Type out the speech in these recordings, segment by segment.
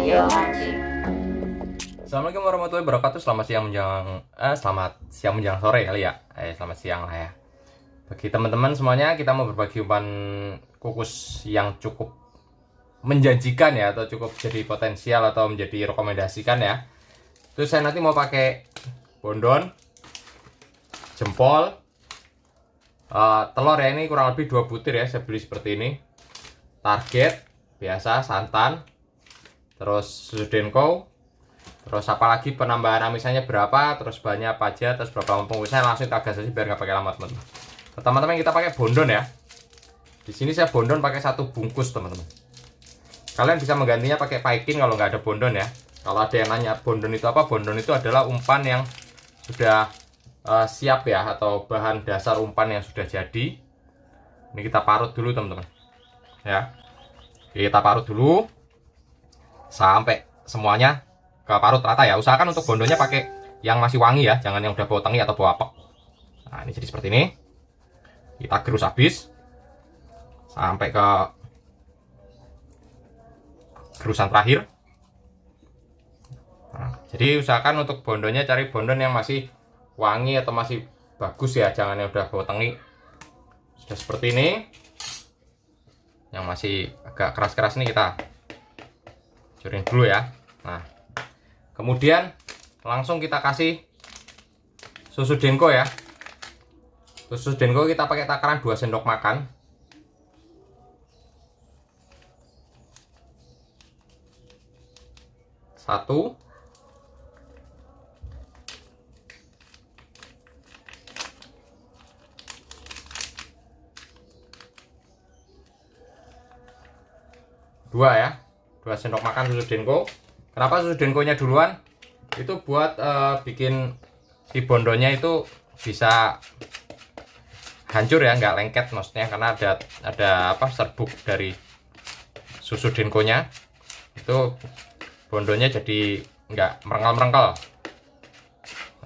Iya anjing. Assalamualaikum warahmatullahi wabarakatuh. Selamat siang menjelang sore kali ya. Selamat siang lah ya. Bagi teman-teman semuanya, kita mau berbagi umpan kukus yang cukup menjanjikan ya, atau cukup jadi potensial atau menjadi rekomendasikan ya. Terus saya nanti mau pakai bondon, jempol, telur ya, ini kurang lebih 2 butir ya, saya beli seperti ini. Target biasa, santan, terus susu denko, terus apalagi penambahan amisannya berapa, terus bahannya apa aja, terus berapa lama pengusnya, langsung kita gas aja biar nggak pakai lama teman-teman. Pertama-tama kita pakai bondon ya. Di sini saya bondon pakai 1 bungkus teman-teman. Kalian bisa menggantinya pakai paikin kalau nggak ada bondon ya. Kalau ada yang nanya bondon itu apa, bondon itu adalah umpan yang sudah siap ya, atau bahan dasar umpan yang sudah jadi. Ini kita parut dulu teman-teman ya. Kita parut dulu sampai semuanya ke parut rata ya. Usahakan untuk bondonnya pakai yang masih wangi ya, jangan yang udah bau tengi atau bau apek. Nah, ini jadi seperti ini. Kita gerus habis sampai ke gerusan terakhir. Nah, jadi usahakan untuk bondonnya cari bondon yang masih wangi atau masih bagus ya, jangan yang udah bau tengi. Sudah seperti ini. Yang masih agak keras-keras ini kita curin dulu ya. Nah, kemudian langsung kita kasih susu denko ya. Susu denko kita pakai takaran 2 sendok makan. Satu, dua ya, 2 sendok makan susu denko. Kenapa susu denkonya duluan? Itu buat bikin si bondonnya itu bisa hancur ya, nggak lengket maksudnya, karena ada serbuk dari susu denkonya. Itu bondonnya jadi nggak merengkel-merengkel.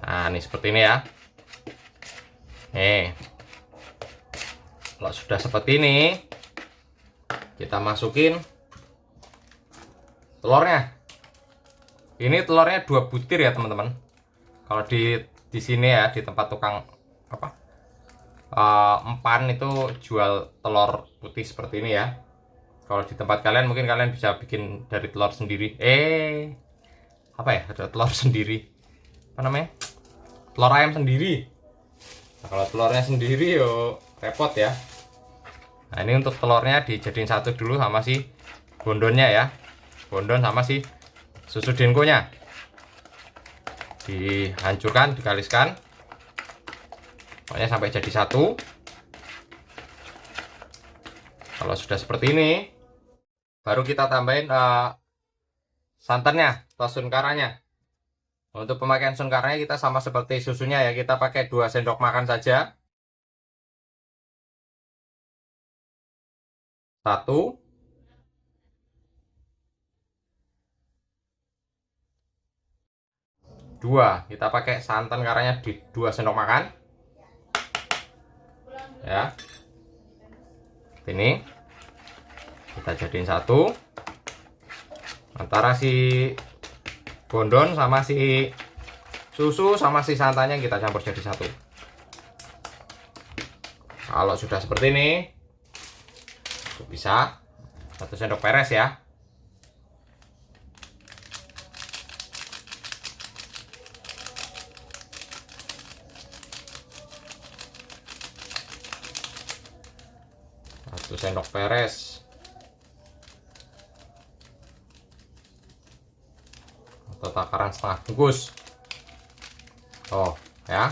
Nah, ini seperti ini ya. Nih, kalau sudah seperti ini, kita masukin telurnya. Ini telurnya 2 butir ya teman-teman. Kalau di sini ya, di tempat tukang empan itu jual telur putih seperti ini ya. Kalau di tempat kalian mungkin kalian bisa bikin dari telur sendiri. Ada telur sendiri. Apa namanya? Telur ayam sendiri. Nah, kalau telurnya sendiri yo repot ya. Nah, ini untuk telurnya dijadiin satu dulu sama si bondonnya ya. Bondon sama si susu denkonya dihancurkan, dikaliskan pokoknya sampai jadi satu. Kalau sudah seperti ini, baru kita tambahin santannya atau sunkaranya. Untuk pemakaian sunkaranya kita sama seperti susunya ya, kita pakai 2 sendok makan saja. 1, 2, kita pakai santan karanya di 2 sendok makan ya. Ini kita jadiin satu antara si bondon sama si susu sama si santannya, kita campur jadi satu. Kalau sudah seperti ini, bisa 1 sendok peres ya. Satu sendok peres atau takaran setengah bungkus. Oh ya,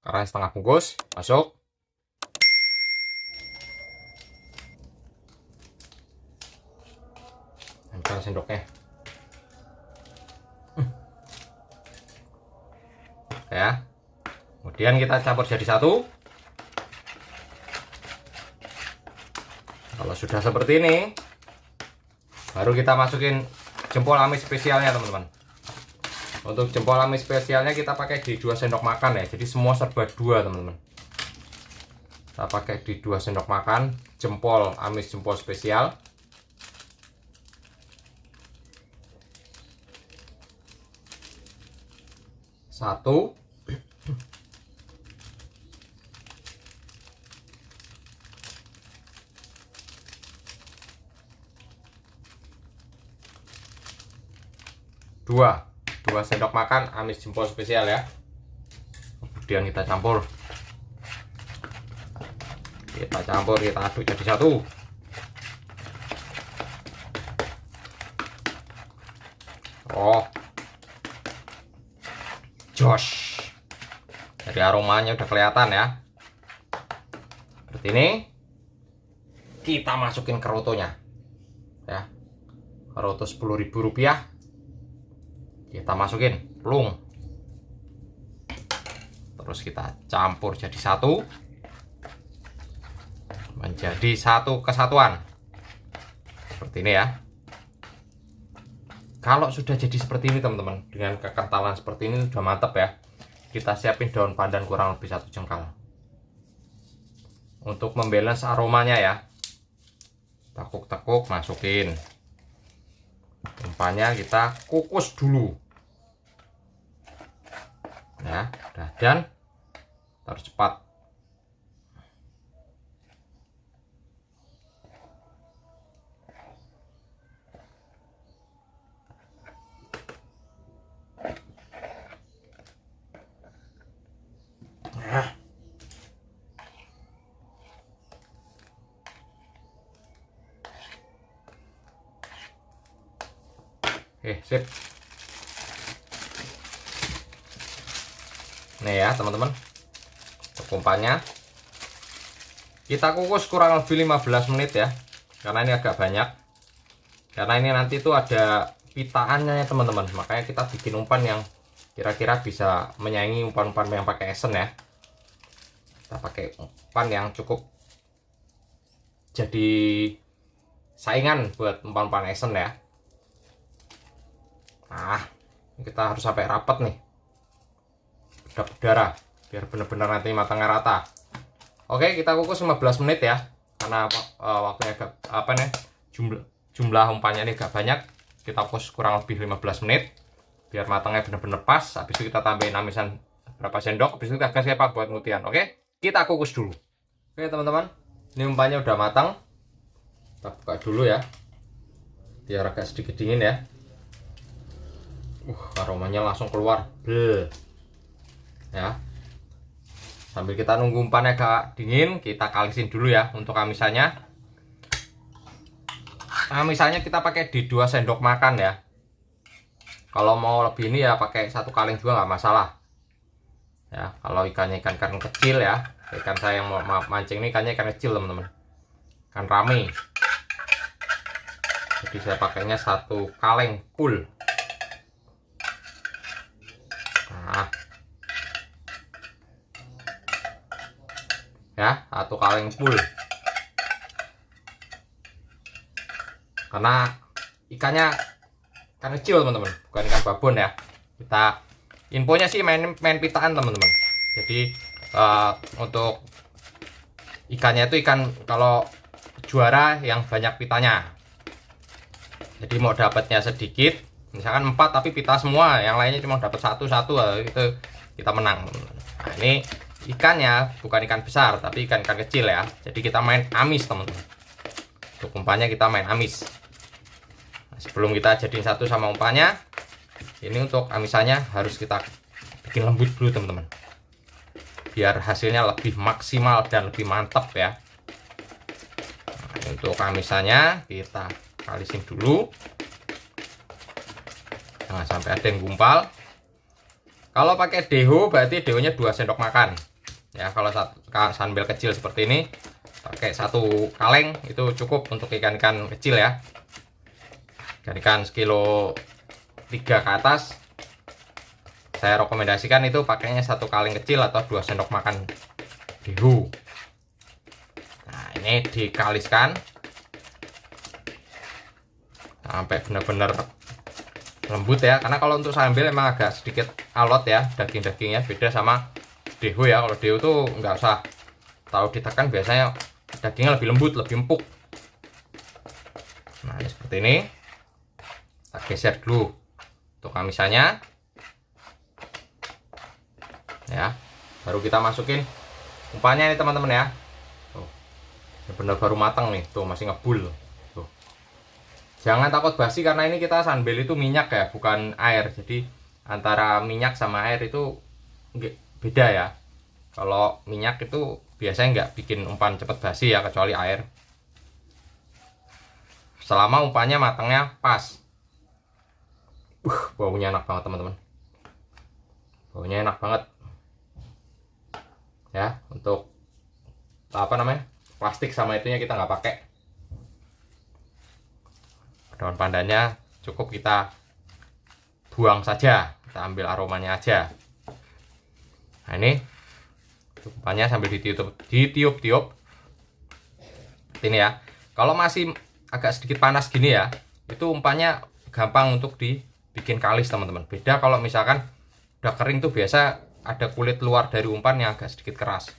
takaran setengah bungkus masuk. Ambil sendoknya ya. Kemudian kita campur jadi satu. Kalau sudah seperti ini, baru kita masukin jempol amis spesialnya teman-teman. Untuk jempol amis spesialnya kita pakai di 2 sendok makan ya, jadi semua serba 2 teman-teman. Kita pakai di 2 sendok makan jempol amis, jempol spesial. Satu. Dua sendok makan amis jempol spesial ya. Kemudian kita campur, kita aduk jadi satu. Oh, josh, dari aromanya udah kelihatan ya. Seperti ini. Kita masukin ke rotonya ya, roto Rp10.000 kita masukin plung, terus kita campur jadi satu, menjadi satu kesatuan seperti ini ya. Kalau sudah jadi seperti ini teman-teman, dengan kekentalan seperti ini sudah mantap ya. Kita siapin daun pandan kurang lebih 1 jengkal untuk membalance aromanya ya. Tekuk-tekuk masukin, umpannya kita kukus dulu ya, dan harus cepat. Sip. Nih ya teman-teman, umpannya kita kukus kurang lebih 15 menit ya, karena ini agak banyak, karena ini nanti tuh ada pitaannya ya teman-teman. Makanya kita bikin umpan yang kira-kira bisa menyaingi umpan-umpan yang pakai esen ya. Kita pakai umpan yang cukup jadi saingan buat umpan-umpan esen ya. Nah, kita harus sampai rapat nih, berdarah, biar benar-benar nanti matangnya rata. Oke, kita kukus 15 menit ya, karena waktunya agak jumlah umpannya ini agak banyak. Kita kukus kurang lebih 15 menit biar matangnya benar-benar pas. Habis itu kita tambahin amisan berapa sendok, habis itu kita kasih apa buat ngutian. Oke, kita kukus dulu. Oke teman-teman, ini umpannya udah matang. Kita buka dulu ya, biar agak sedikit dingin ya. Aromanya langsung keluar. Bleh. Ya. Sambil kita nunggu umpannya agak dingin, kita kalisin dulu ya untuk amisannya. Amisannya kita pakai di 2 sendok makan ya. Kalau mau lebih ini ya pakai 1 kaleng juga nggak masalah. Ya, kalau ikannya ikan kecil ya. Ikan saya yang mau mancing ini ikannya ikan kecil teman-teman. Ikan rame. Jadi saya pakainya 1 kaleng full. Nah, ya 1 kaleng full, karena ikannya ikan kecil teman-teman, bukan ikan babon ya. Kita infonya sih main pitaan teman-teman. Jadi untuk ikannya itu ikan kalau juara yang banyak pitanya. Jadi mau dapatnya sedikit, misalkan 4 tapi pita semua, yang lainnya cuma dapat satu itu kita menang. Nah, ini ikannya bukan ikan besar tapi ikan kecil ya. Jadi kita main amis teman-teman. Untuk umpannya kita main amis. Nah, sebelum kita jadiin satu sama umpannya, ini untuk amisannya harus kita bikin lembut dulu teman-teman, biar hasilnya lebih maksimal dan lebih mantap ya. Nah, untuk amisannya kita kalisin dulu. Nah, sampai ada yang gumpal. Kalau pakai deho berarti dehonya 2 sendok makan ya. Kalau sunbel kecil seperti ini pakai 1 kaleng itu cukup untuk ikan-ikan kecil ya. Ikan sekilo 3 ke atas saya rekomendasikan itu pakainya 1 kaleng kecil atau 2 sendok makan deho. Nah, ini dikaliskan sampai benar-benar lembut ya, karena kalau untuk sambal emang agak sedikit alot ya, dagingnya beda sama deho ya. Kalau deho tuh nggak usah tahu ditekan, biasanya dagingnya lebih lembut, lebih empuk. Nah, ini seperti ini. Kita geser dulu untuk amisannya. Ya, baru kita masukin umpannya nih teman-teman ya. Tuh, benar baru matang nih, tuh masih ngebul. Tuh. Jangan takut basi karena ini kita sunbel itu minyak ya, bukan air. Jadi antara minyak sama air itu beda ya. Kalau minyak itu biasanya nggak bikin umpan cepet basi ya, kecuali air. Selama umpannya matangnya pas. Baunya enak banget teman-teman. Baunya enak banget. Ya, untuk apa namanya, plastik sama itunya kita nggak pakai. Daun pandannya cukup kita buang saja, kita ambil aromanya aja. Nah ini umpannya sambil ditiup-tiup ini ya. Kalau masih agak sedikit panas gini ya, itu umpannya gampang untuk dibikin kalis teman-teman. Beda kalau misalkan udah kering tuh biasa ada kulit luar dari umpan yang agak sedikit keras.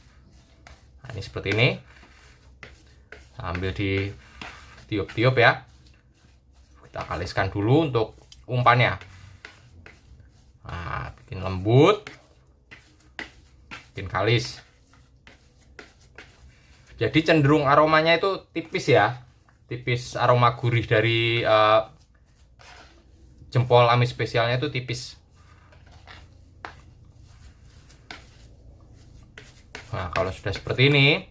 Nah ini seperti ini, sambil ditiup-tiup ya, kita kaliskan dulu untuk umpannya. Nah, bikin lembut, bikin kalis. Jadi cenderung aromanya itu tipis ya, tipis. Aroma gurih dari jempol amis spesialnya itu tipis. Nah kalau sudah seperti ini,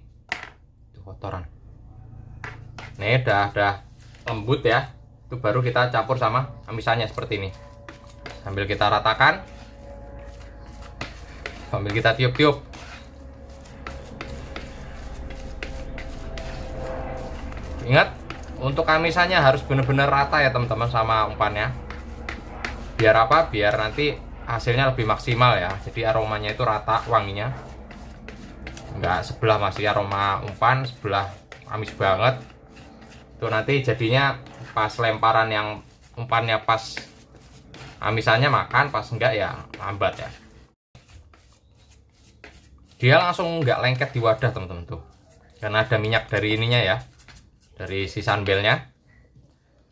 itu kotoran. Nih udah lembut ya, itu baru kita campur sama amisannya seperti ini. Sambil kita ratakan, sambil kita tiup-tiup. Ingat, untuk amisannya harus benar-benar rata ya teman-teman sama umpannya. Biar apa? Biar nanti hasilnya lebih maksimal ya. Jadi aromanya itu rata, wanginya. Enggak sebelah masih aroma umpan, sebelah amis banget. Itu nanti jadinya pas lemparan yang umpannya pas amisannya makan, pas enggak ya lambat ya. Dia langsung enggak lengket di wadah teman-teman tuh. Karena ada minyak dari ininya ya, dari si sunbelnya.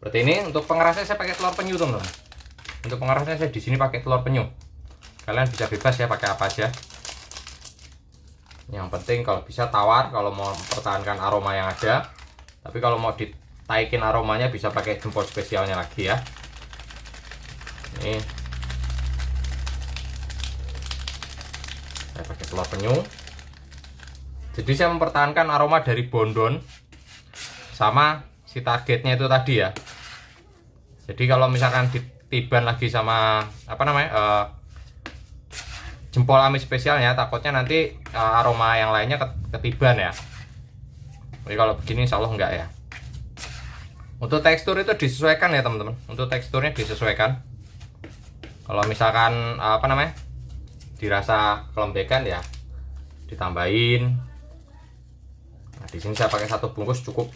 Seperti ini. Untuk pengerasnya saya pakai telur penyu teman-teman. Untuk pengerasnya saya di sini pakai telur penyu. Kalian bisa bebas ya pakai apa aja. Yang penting kalau bisa tawar kalau mau mempertahankan aroma yang ada. Tapi kalau mau ditaikin aromanya bisa pakai jempol spesialnya lagi ya. Ini saya pakai telur penyu. Jadi saya mempertahankan aroma dari bondon sama si targetnya itu tadi ya. Jadi kalau misalkan ditiban lagi sama apa namanya, jempol amis spesialnya, takutnya nanti aroma yang lainnya ketiban ya. Jadi kalau begini insya Allah enggak ya. Untuk tekstur itu disesuaikan ya teman-teman. Untuk teksturnya disesuaikan. Kalau misalkan apa namanya, dirasa kelembekan ya ditambahin. Nah, di sini saya pakai 1 bungkus cukup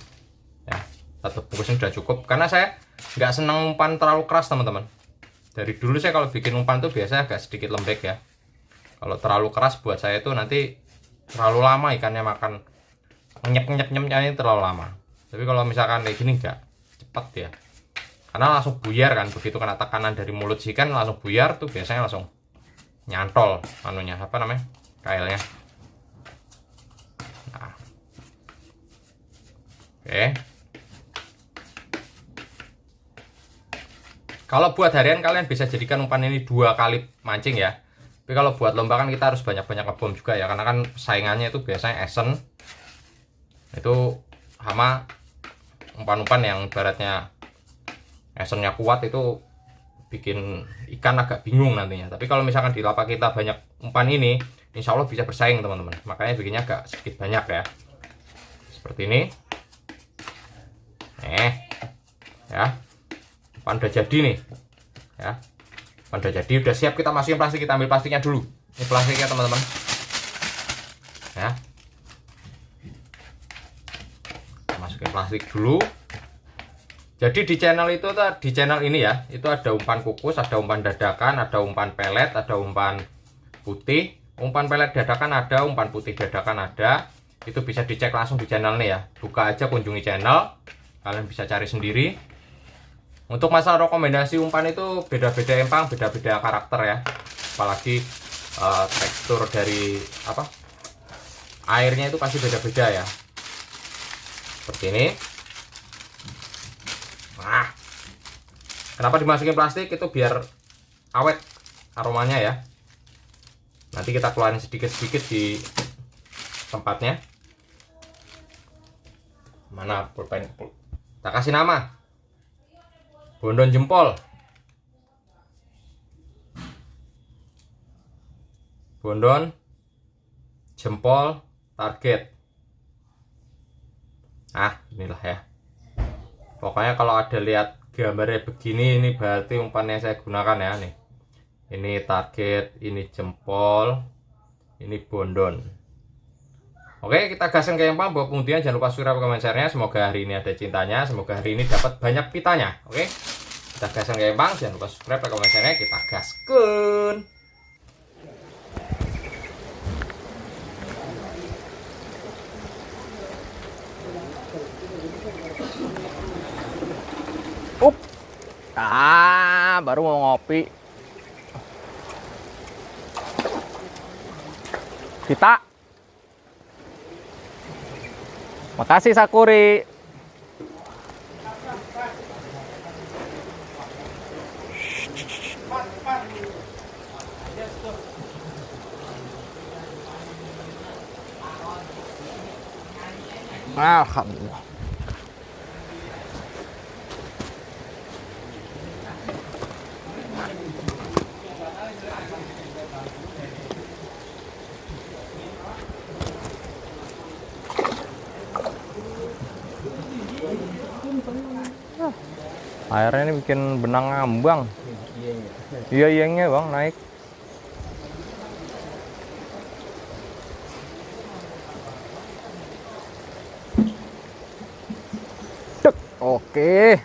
ya. 1 bungkus ini sudah cukup karena saya nggak senang umpan terlalu keras teman-teman. Dari dulu saya kalau bikin umpan tuh biasanya agak sedikit lembek ya. Kalau terlalu keras buat saya itu nanti terlalu lama ikannya makan, nyep-nyep-nyepnya terlalu lama. Tapi kalau misalkan kayak gini enggak, cepat ya. Karena langsung buyar kan, begitu kena tekanan dari mulut si ikan langsung buyar tuh, biasanya langsung nyantol anunya, apa namanya, kailnya. Nah. Oke. Kalau buat harian kalian bisa jadikan umpan ini 2 kali mancing ya. Tapi kalau buat lomba kan kita harus banyak-banyak ngebom juga ya, karena kan saingannya itu biasanya esen. Itu sama umpan-umpan yang ibaratnya esennya kuat itu bikin ikan agak bingung nantinya. Tapi kalau misalkan di lapak kita banyak umpan ini, insya Allah bisa bersaing teman-teman. Makanya bikinnya agak sedikit banyak ya. Seperti ini. Ya. Umpan udah jadi nih. Ya. Udah jadi, udah siap kita masukin plastik. Kita ambil plastiknya dulu. Ini plastiknya teman-teman ya. Kita masukin plastik dulu. Jadi di channel itu, di channel ini ya, itu ada umpan kukus, ada umpan dadakan, ada umpan pelet, ada umpan putih. Umpan pelet dadakan ada, umpan putih dadakan ada. Itu bisa dicek langsung di channel nih ya. Buka aja, kunjungi channel, kalian bisa cari sendiri. Untuk masalah rekomendasi umpan itu beda-beda empang, beda-beda karakter ya. Apalagi tekstur dari apa airnya itu pasti beda-beda ya, seperti ini. Nah, kenapa dimasukin plastik itu biar awet aromanya ya. Nanti kita keluarin sedikit-sedikit di tempatnya. Mana pulpen? Kita kasih nama Bondon jempol. Bondon jempol target. Nah, inilah ya. Pokoknya kalau ada lihat gambarnya begini, ini berarti umpan yang saya gunakan ya nih. Ini target, ini jempol, ini bondon. Oke, kita gaskan ke empang. Buat kemudian jangan lupa subscribe, komen, share-nya. Semoga hari ini ada cintanya, semoga hari ini dapat banyak pitanya. Oke, kita gaskan ke empang. Jangan lupa subscribe, komen, share-nya. Kita gaskan. Baru mau ngopi. Kita. Makasih Sakuri. Alhamdulillah. Airnya ini bikin benang ngambang. Iya, iyengnya bang naik. Dek, oke.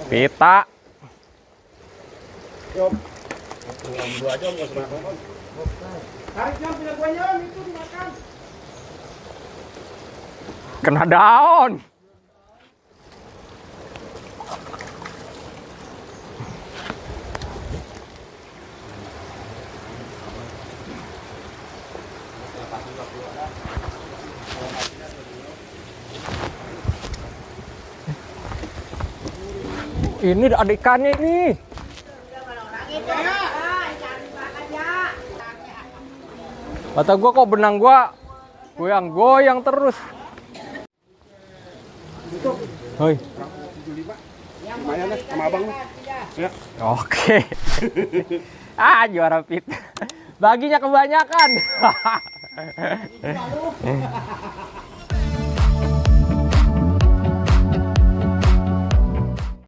Pita. Kena daun. Ini ada ikannya ini. Kata gua kok benang gua goyang-goyang terus. Hoi. Lumayan lah sama abang nih. Ya. Oke. Juara pit. Baginya kebanyakan.